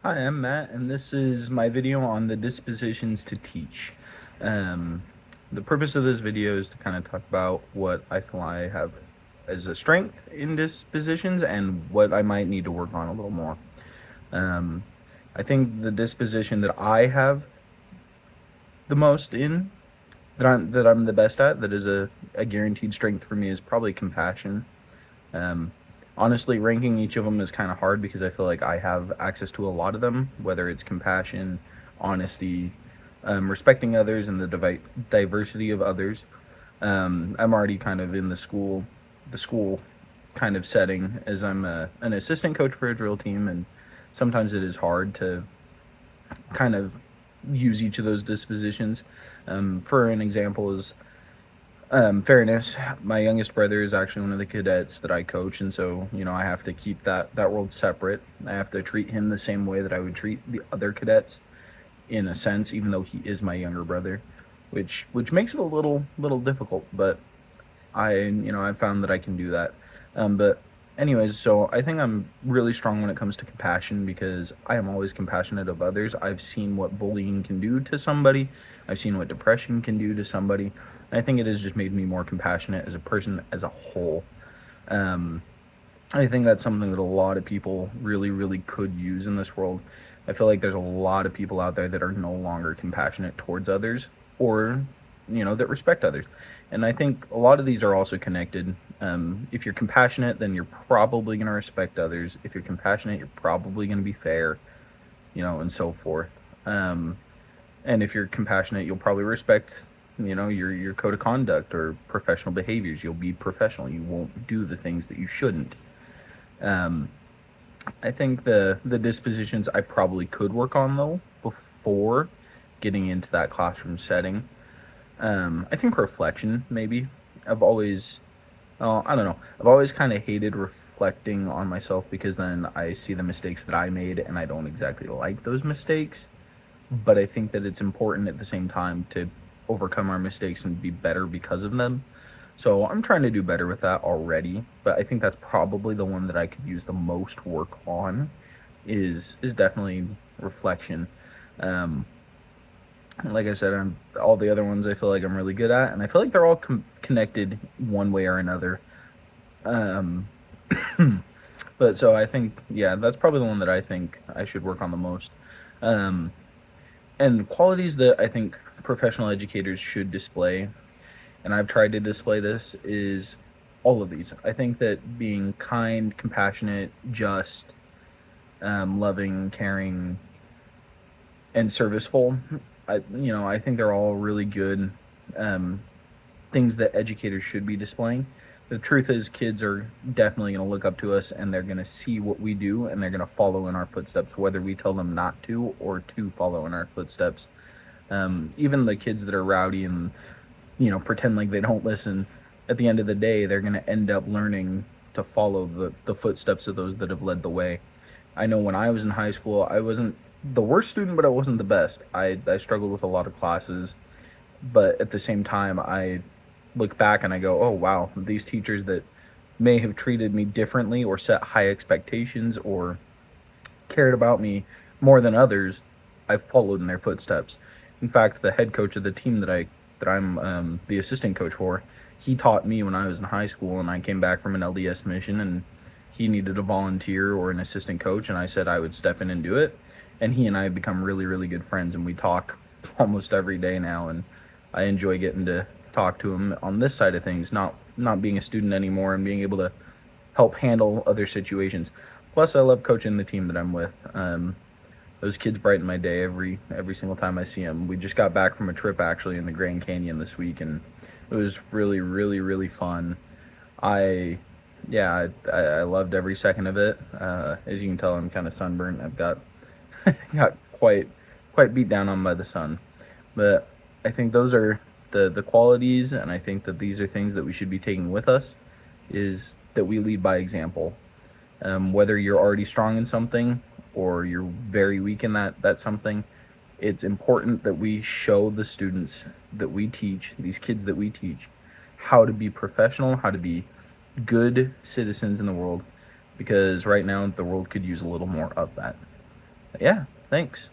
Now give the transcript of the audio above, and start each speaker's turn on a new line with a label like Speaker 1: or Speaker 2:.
Speaker 1: Hi, I'm Matt, and this is my video on the dispositions to teach. Um, the purpose of this video is to kind of talk about what I feel I have as a strength in dispositions and what I might need to work on a little more. Um, I think the disposition that I have the most in, that I'm the best at, that is a guaranteed strength for me, is probably compassion. Um, Honestly, ranking each of them is kind of hard because I feel like I have access to a lot of them, whether it's compassion, honesty, respecting others, and the diversity of others. I'm already kind of in the school kind of setting, as I'm an assistant coach for a drill team, and sometimes it is hard to kind of use each of those dispositions. For an example, is fairness. My youngest brother is actually one of the cadets that I coach, and so I have to keep that world separate. I have to treat him the same way that I would treat the other cadets, in a sense, even though he is my younger brother, which makes it a little difficult. But I've found that I can do that. But anyways, so I think I'm really strong when it comes to compassion because I am always compassionate of others. I've seen what bullying can do to somebody. I've seen what depression can do to somebody. I think it has just made me more compassionate as a person as a whole. Um, I think that's something that a lot of people really could use in this world. I feel like there's a lot of people out there that are no longer compassionate towards others, or that respect others. And I think a lot of these are also connected. If you're compassionate, then you're probably going to respect others. If you're compassionate, you're probably going to be fair, and so forth. Um, and if you're compassionate, you'll probably respect, your code of conduct or professional behaviors. You'll be professional. You won't do the things that you shouldn't. Um, I think the dispositions I probably could work on, though, before getting into that classroom setting. I think reflection, maybe. I've always, well, I don't know. I've always kind of hated reflecting on myself because then I see the mistakes that I made and I don't exactly like those mistakes. But I think that it's important at the same time to overcome our mistakes and be better because of them. So I'm trying to do better with that already, but I think that's probably the one that I could use the most work on. Is definitely reflection. Um, like I said, all the other ones I feel like I'm really good at, and I feel like they're all connected one way or another. Um, but so I think, yeah, that's probably the one that I think I should work on the most. Um, and qualities that I think professional educators should display, and I've tried to display this, is all of these. I think that being kind, compassionate, just, loving, caring, and serviceful, I think they're all really good um, things that educators should be displaying. The truth is, kids are definitely going to look up to us and they're going to see what we do and they're going to follow in our footsteps, whether we tell them not to or to follow in our footsteps. Even the kids that are rowdy and pretend like they don't listen, at the end of the day they're going to end up learning to follow the footsteps of those that have led the way. I know when I was in high school, I wasn't the worst student, but I wasn't the best. I struggled with a lot of classes, but at the same time I look back and I go, oh wow, these teachers that may have treated me differently or set high expectations or cared about me more than others, I followed in their footsteps. In fact, the head coach of the team that I'm the assistant coach for, he taught me when I was in high school, and I came back from an LDS mission, and he needed a volunteer or an assistant coach, and I said I would step in and do it. And he and I have become really good friends, and we talk almost every day now, and I enjoy getting to talk to him on this side of things, not being a student anymore and being able to help handle other situations. Plus, I love coaching the team that I'm with. Those kids brighten my day every single time I see them. We just got back from a trip actually in the Grand Canyon this week, and it was really fun. I Yeah, I loved every second of it. As you can tell, I'm kind of sunburnt. I've got quite beat down on by the sun, but I think those are the qualities, and I think that these are things that we should be taking with us. Is that we lead by example. Whether you're already strong in something or you're very weak in that something, it's important that we show the students that we teach, these kids that we teach, how to be professional, how to be good citizens in the world, because right now the world could use a little more of that. Yeah, thanks.